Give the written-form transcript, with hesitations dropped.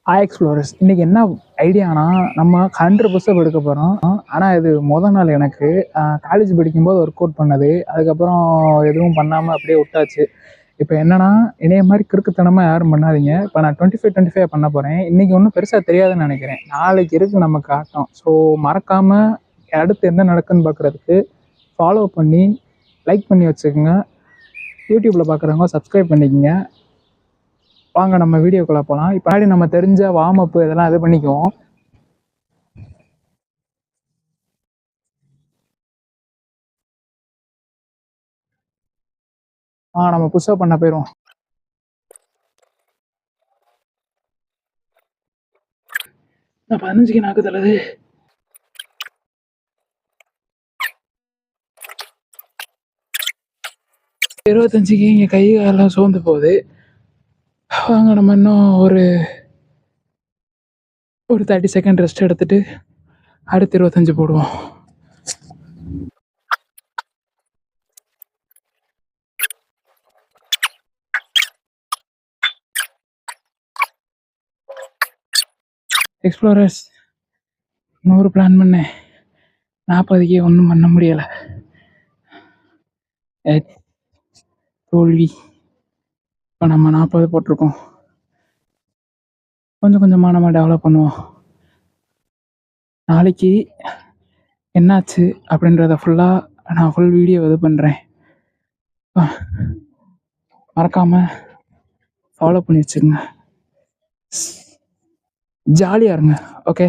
Explorers இன்றைக்கி என்ன ஐடியானா, நம்ம 100 எடுக்க போகிறோம். ஆனால் இது நாள் எனக்கு காலேஜ் படிக்கும்போது ஒர்க் அவுட் பண்ணது. அதுக்கப்புறம் எதுவும் பண்ணாமல் அப்படியே விட்டாச்சு. இப்போ என்னன்னா, இணைய மாதிரி கிறுக்குத்தனமாக யாரும் பண்ணாதீங்க. இப்போ நான் 25 பண்ண போகிறேன். இன்றைக்கி ஒன்றும் பெருசாக தெரியாதுன்னு நினைக்கிறேன். நாளைக்கு இருக்குது நமக்கு ஆட்டம். ஸோ மறக்காமல் அடுத்து என்ன நடக்குதுன்னு பார்க்குறதுக்கு ஃபாலோ பண்ணி லைக் பண்ணி வச்சுக்கோங்க. யூடியூப்பில் பார்க்குறவங்க சப்ஸ்கிரைப் பண்ணிக்கோங்க. வாங்க நம்ம வீடியோக்குள்ள போகலாம். இப்போ நம்ம தெரிஞ்ச வார்ம் அப் இதெல்லாம் இது பண்ணிக்குவோம். நம்ம புஷ்அப் பண்ண போயிடுவோம். நான் 15க்கு நாக்கு தலது. 25க்கு இங்கே கை காலெல்லாம் சோர்ந்து போகுது. வாங்க நம்ம இன்னும் ஒரு 30 செகண்ட் ரெஸ்ட் எடுத்துட்டு அடுத்து 25 போடுவோம். எக்ஸ்ப்ளோரர்ஸ் 100 பிளான் பண்ணேன், 40க்கே ஒன்றும் பண்ண முடியலை. தோல்வி. இப்போ நம்ம 40 போட்டிருக்கோம். கொஞ்சம் கொஞ்சமாக நம்ம டெவலப் பண்ணுவோம். நாளைக்கு என்னாச்சு அப்படின்றத ஃபுல்லாக நான் ஃபுல் வீடியோ இது பண்ணுறேன். மறக்காமல் ஃபாலோ பண்ணி வச்சுக்கோங்க. ஜாலியாக இருங்க. ஓகே.